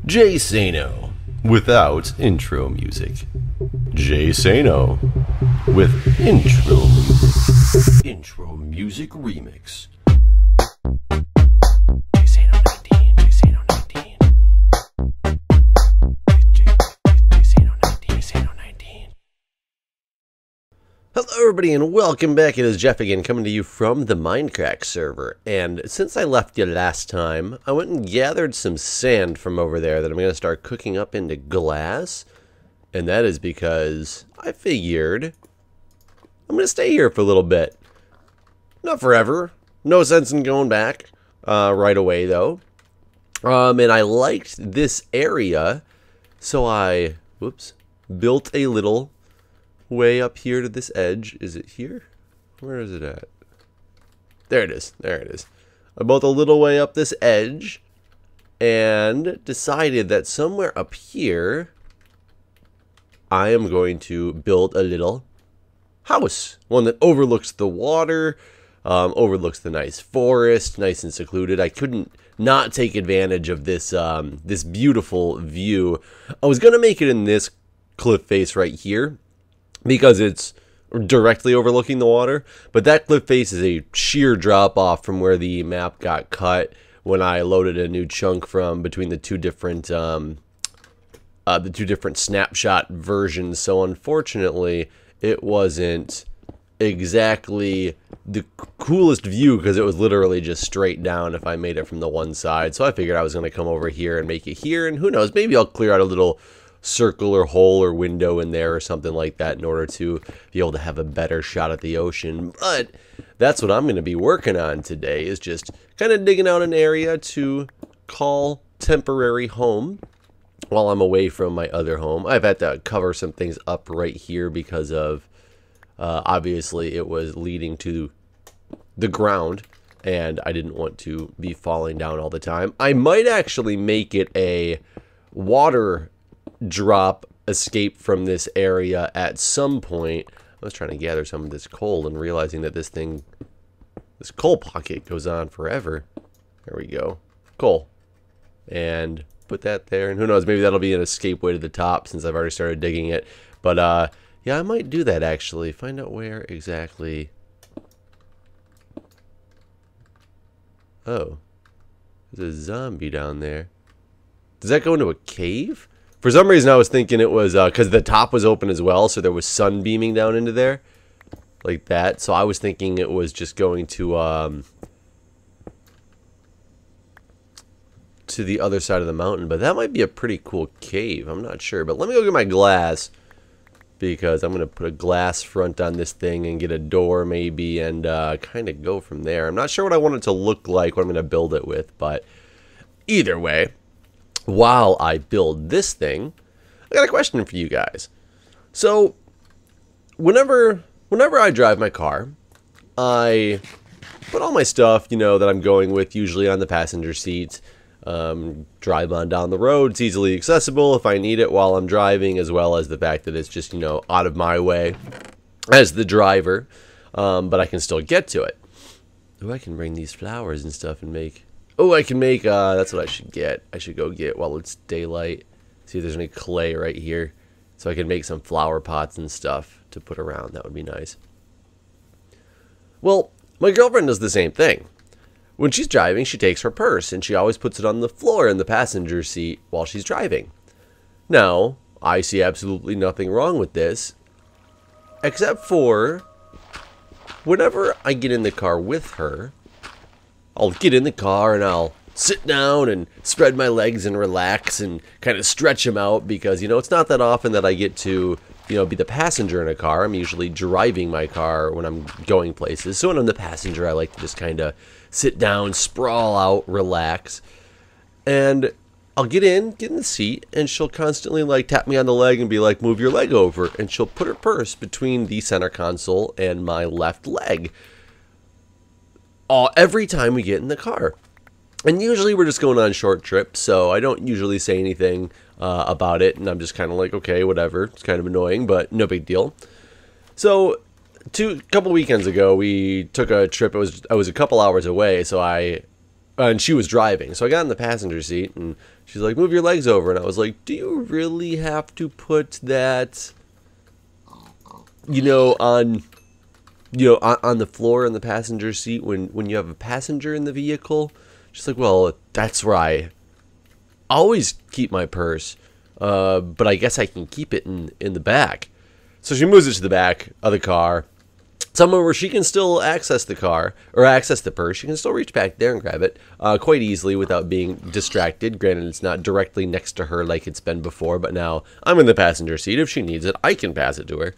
Jay Sano without intro music. Jay Sano with intro music. Intro music remix. Jay Sano 19, Jay Sano 19. Jay Sano 19, Jay Sano 19. Hello everybody and welcome back. It is Jeff again coming to you from the Mindcrack server. And since I left you last time, I went and gathered some sand from over there that I'm going to start cooking up into glass. And that is because I figured I'm going to stay here for a little bit. Not forever. No sense in going back right away though. And I liked this area, so I built a little way up here to this edge. Is it here? Where is it at? There it is. There it is. I built a little way up this edge and decided that somewhere up here I am going to build a little house. One that overlooks the water, overlooks the nice forest, nice and secluded. I couldn't not take advantage of this this beautiful view. I was going to make it in this cliff face right here, because it's directly overlooking the water, but that cliff face is a sheer drop off from where the map got cut when I loaded a new chunk from between the two different snapshot versions. So unfortunately, it wasn't exactly the coolest view because it was literally just straight down if I made it from the one side. So I figured I was going to come over here and make it here, and who knows, maybe I'll clear out a little circle or hole or window in there or something like that in order to be able to have a better shot at the ocean. But that's what I'm going to be working on today, is just kind of digging out an area to call temporary home while I'm away from my other home. I've had to cover some things up right here because of obviously it was leading to the ground and I didn't want to be falling down all the time. I might actually make it a water drop escape from this area at some point. I was trying to gather some of this coal and realizing that this coal pocket goes on forever. There we go. Coal. And put that there, and who knows, maybe that'll be an escape way to the top since I've already started digging it. But yeah, I might do that actually. Find out where exactly. Oh, there's a zombie down there. Does that go into a cave? For some reason I was thinking it was because the top was open as well, so there was sun beaming down into there like that. So I was thinking it was just going to the other side of the mountain, but that might be a pretty cool cave. I'm not sure, but let me go get my glass, because I'm going to put a glass front on this thing and get a door maybe, and kind of go from there. I'm not sure what I want it to look like, what I'm going to build it with, but either way, while I build this thing, I got a question for you guys. So whenever I drive my car, I put all my stuff, you know, that I'm going with usually on the passenger seat. Drive on down the road. It's easily accessible if I need it while I'm driving, as well as the fact that it's just, you know, out of my way as the driver, but I can still get to it. Oh, I can bring these flowers and stuff and make... Oh, I can make, that's what I should get. I should go get while it's daylight. See if there's any clay right here. So I can make some flower pots and stuff to put around. That would be nice. Well, my girlfriend does the same thing. When she's driving, she takes her purse and she always puts it on the floor in the passenger seat while she's driving. Now, I see absolutely nothing wrong with this, except for whenever I get in the car with her, I'll get in the car and I'll sit down and spread my legs and relax and kind of stretch them out, because, you know, it's not that often that I get to, you know, be the passenger in a car. I'm usually driving my car when I'm going places. So when I'm the passenger, I like to just kind of sit down, sprawl out, relax. And I'll get in the seat, and she'll constantly like tap me on the leg and be like, move your leg over. And she'll put her purse between the center console and my left leg. Every time we get in the car. And usually we're just going on short trips, so I don't usually say anything about it, and I'm just kind of like, okay, whatever. It's kind of annoying, but no big deal. So a couple weekends ago, we took a trip. I was a couple hours away, so and she was driving, so I got in the passenger seat, and she's like, move your legs over. And I was like, do you really have to put that, on the floor in the passenger seat when you have a passenger in the vehicle? She's like, well, that's where I always keep my purse, but I guess I can keep it in the back. So she moves it to the back of the car, somewhere where she can still access the car, or access the purse. She can still reach back there and grab it quite easily without being distracted. Granted, it's not directly next to her like it's been before, but now I'm in the passenger seat. If she needs it, I can pass it to her.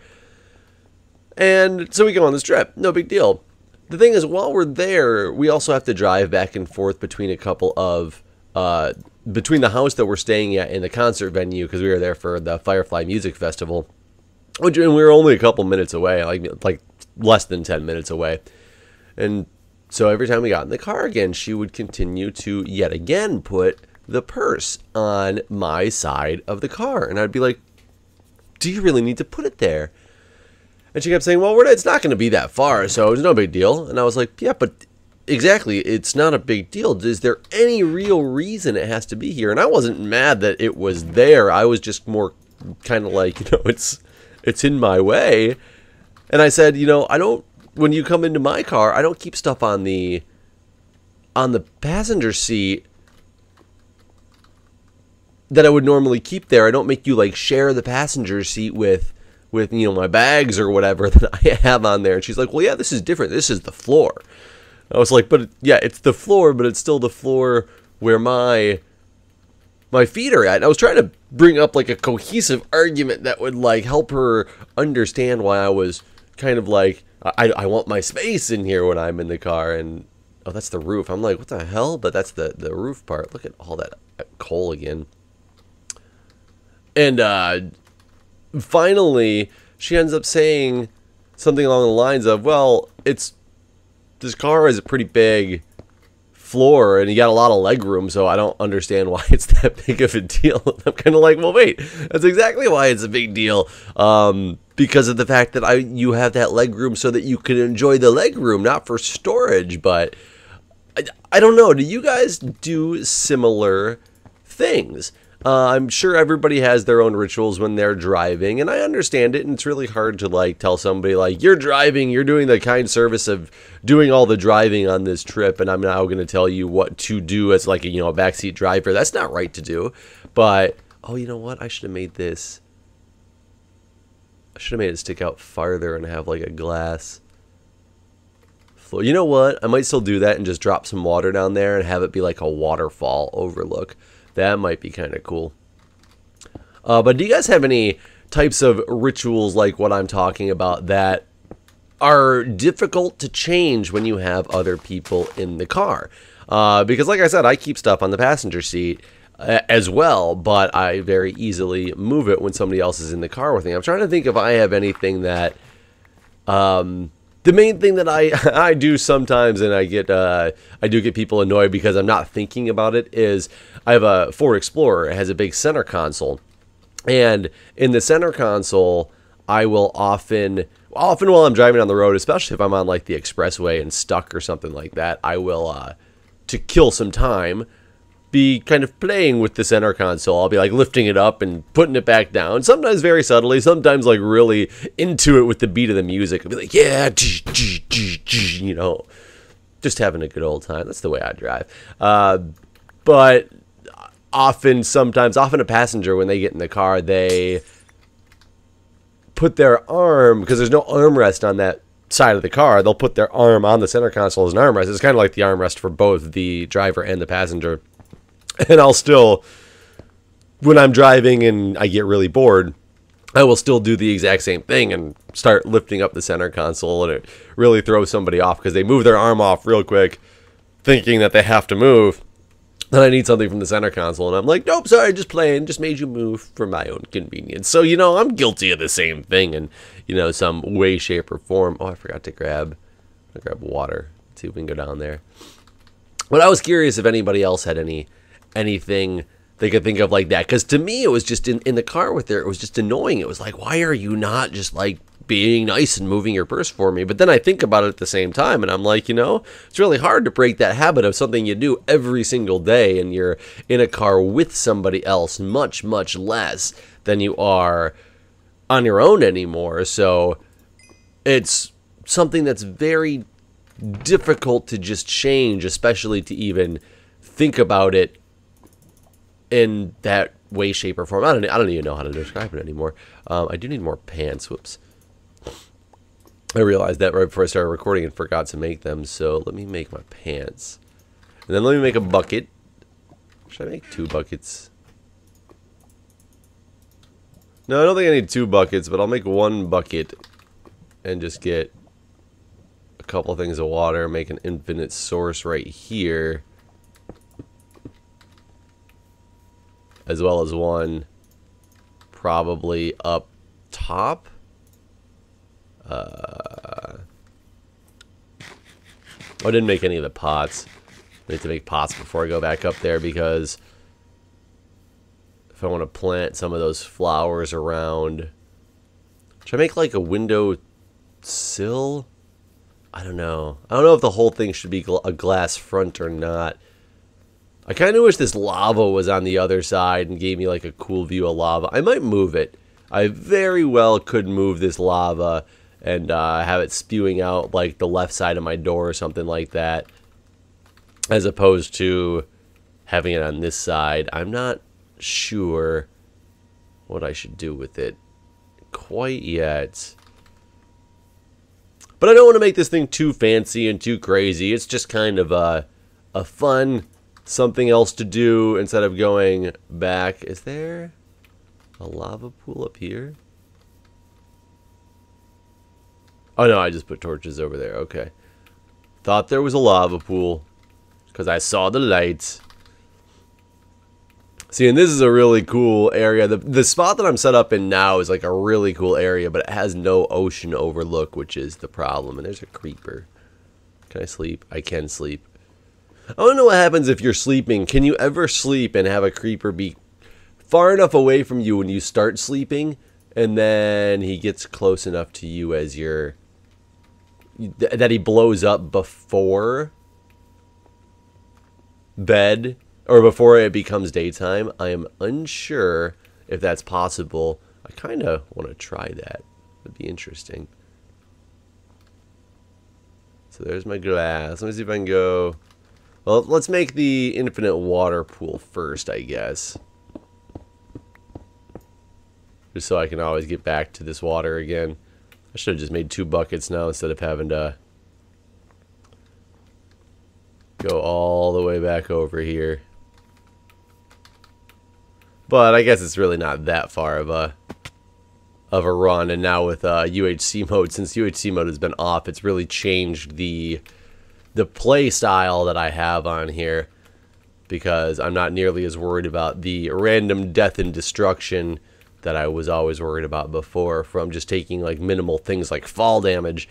And so we go on this trip. No big deal. The thing is, while we're there, we also have to drive back and forth between a couple of, between the house that we're staying at and the concert venue, because we were there for the Firefly Music Festival, and we were only a couple minutes away, like less than 10 minutes away. And so every time we got in the car again, she would continue to yet again put the purse on my side of the car. And I'd be like, do you really need to put it there? And she kept saying, well, it's not going to be that far, so it's no big deal. And I was like, yeah, but exactly, it's not a big deal. Is there any real reason it has to be here? And I wasn't mad that it was there. I was just more kind of like, it's in my way. And I said, I don't, when you come into my car, I don't keep stuff on the passenger seat that I would normally keep there. I don't make you like share the passenger seat with my bags or whatever that I have on there. And she's like, well, yeah, this is different. This is the floor. I was like, but yeah, it's the floor, but it's still the floor where my feet are at. And I was trying to bring up like a cohesive argument that would like help her understand why I was kind of like, I want my space in here when I'm in the car. And oh, that's the roof. I'm like, what the hell? But that's the roof part. Look at all that coal again. And finally, she ends up saying something along the lines of, well, this car is a pretty big floor and you got a lot of leg room, so I don't understand why it's that big of a deal. And I'm kind of like, well, wait, that's exactly why it's a big deal. Because of the fact that you have that leg room so that you can enjoy the leg room, not for storage. But I don't know. Do you guys do similar things? I'm sure everybody has their own rituals when they're driving, and I understand it, and it's really hard to like tell somebody like, you're driving, you're doing the kind service of doing all the driving on this trip, and I'm now going to tell you what to do as like a backseat driver. That's not right to do. But oh, you know what? I should have made it stick out farther and have like a glass floor. You know what? I might still do that and just drop some water down there and have it be like a waterfall overlook. That might be kind of cool. But do you guys have any types of rituals like what I'm talking about that are difficult to change when you have other people in the car? Because like I said, I keep stuff on the passenger seat as well, but I very easily move it when somebody else is in the car with me. I'm trying to think if I have anything that... the main thing that I do sometimes, and I do get people annoyed because I'm not thinking about it, is I have a Ford Explorer. It has a big center console, and in the center console, I will often while I'm driving on the road, especially if I'm on like the expressway and stuck or something like that, I will to kill some time, be kind of playing with the center console. I'll be like lifting it up and putting it back down. Sometimes very subtly, sometimes like really into it with the beat of the music. I'll be like, yeah, just having a good old time. That's the way I drive. But often a passenger, when they get in the car, they put their arm, because there's no armrest on that side of the car, they'll put their arm on the center console as an armrest. It's kind of like the armrest for both the driver and the passenger. And I'll still, when I'm driving and I get really bored, I will still do the exact same thing and start lifting up the center console, and it really throws somebody off because they move their arm off real quick thinking that they have to move. Then I need something from the center console, and I'm like, nope, sorry, just playing, just made you move for my own convenience. So, I'm guilty of the same thing in, some way, shape, or form. Oh, I forgot to grab water. Let's see if we can go down there. But I was curious if anybody else had anything they could think of like that, because to me it was just in the car with her, it was just annoying. It was like, why are you not just like being nice and moving your purse for me. But then I think about it at the same time, and I'm like, you know, it's really hard to break that habit of something you do every single day, and you're in a car with somebody else much, much less than you are on your own anymore. So it's something that's very difficult to just change, especially to even think about it in that way, shape, or form. I don't even know how to describe it anymore. I do need more pants. Whoops. I realized that right before I started recording and forgot to make them. So let me make my pants. And then let me make a bucket. Should I make 2 buckets? No, I don't think I need 2 buckets, but I'll make 1 bucket and just get a couple things of water, make an infinite source right here, as well as 1 probably up top. I didn't make any of the pots. I need to make pots before I go back up there, because if I want to plant some of those flowers around, should I make like a window sill? I don't know. I don't know if the whole thing should be a glass front or not. I kind of wish this lava was on the other side and gave me like a cool view of lava. I might move it. I very well could move this lava and have it spewing out like the left side of my door or something like that, as opposed to having it on this side. I'm not sure what I should do with it quite yet. But I don't want to make this thing too fancy and too crazy. It's just kind of a fun something else to do instead of going back. Is there a lava pool up here? Oh no, I just put torches over there. Okay. Thought there was a lava pool because I saw the lights. See, and this is a really cool area. The spot that I'm set up in now is like a really cool area, but it has no ocean overlook, which is the problem. And there's a creeper. Can I sleep? I can sleep. I don't know what happens if you're sleeping. Can you ever sleep and have a creeper be far enough away from you when you start sleeping, and then he gets close enough to you as you're... that he blows up before bed, or before it becomes daytime? I am unsure if that's possible. I kind of want to try that. It'd be interesting. So there's my glass. Let me see if I can go... Well, let's make the infinite water pool first, I guess. Just so I can always get back to this water again. I should have just made 2 buckets now instead of having to go all the way back over here. But I guess it's really not that far of a run. And now with UHC mode, since UHC mode has been off, it's really changed the play style that I have on here, because I'm not nearly as worried about the random death and destruction that I was always worried about before from just taking like minimal things like fall damage.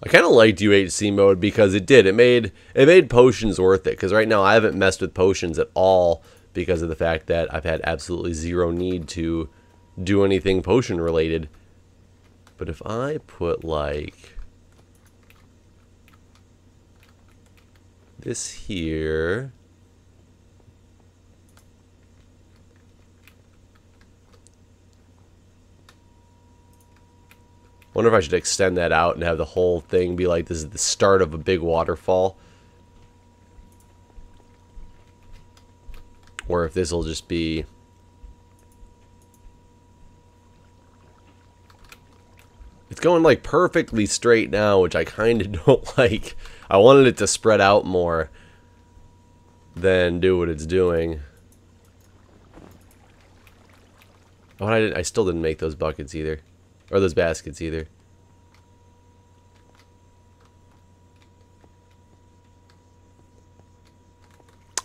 I kind of liked UHC mode because it made potions worth it, because right now I haven't messed with potions at all because of the fact that I've had absolutely zero need to do anything potion related. But if I put like this here, wonder if I should extend that out and have the whole thing be like this is the start of a big waterfall, or if this will just be it's going like perfectly straight now, which I kind of don't like. I wanted it to spread out more than do what it's doing. Oh, I still didn't make those buckets either. Or those baskets either.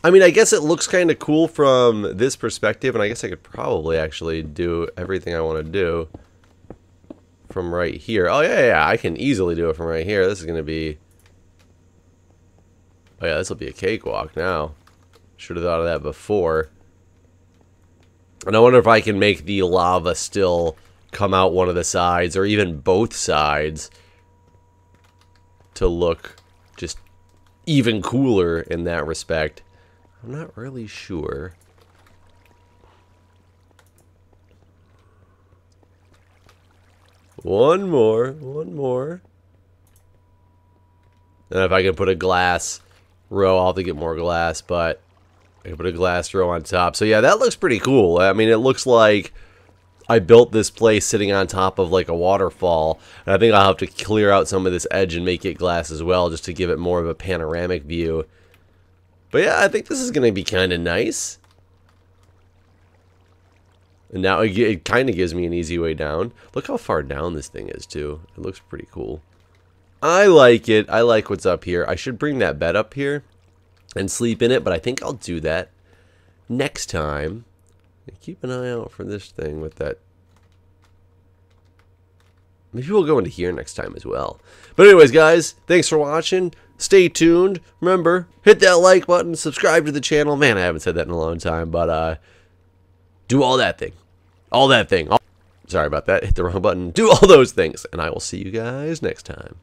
I mean, I guess it looks kind of cool from this perspective, and I guess I could probably actually do everything I want to do from right here. Oh, yeah, I can easily do it from right here. This is going to be... Oh, yeah, this will be a cakewalk now. Should have thought of that before. And I wonder if I can make the lava still come out one of the sides or even both sides to look just even cooler in that respect. I'm not really sure. One more. And if I can put a glass row, I'll have to get more glass, but I can put a glass row on top. So yeah, that looks pretty cool. I mean, it looks like I built this place sitting on top of like a waterfall. And I think I'll have to clear out some of this edge and make it glass as well, just to give it more of a panoramic view. But yeah, I think this is going to be kind of nice. And now it kind of gives me an easy way down. Look how far down this thing is, too. It looks pretty cool. I like it. I like what's up here. I should bring that bed up here and sleep in it, but I think I'll do that next time. Keep an eye out for this thing with that. Maybe we'll go into here next time as well. But anyways, guys, thanks for watching. Stay tuned. Remember, hit that like button, subscribe to the channel. Man, I haven't said that in a long time, but do all that thing. All that thing. Sorry about that. Hit the wrong button. Do all those things. And I will see you guys next time.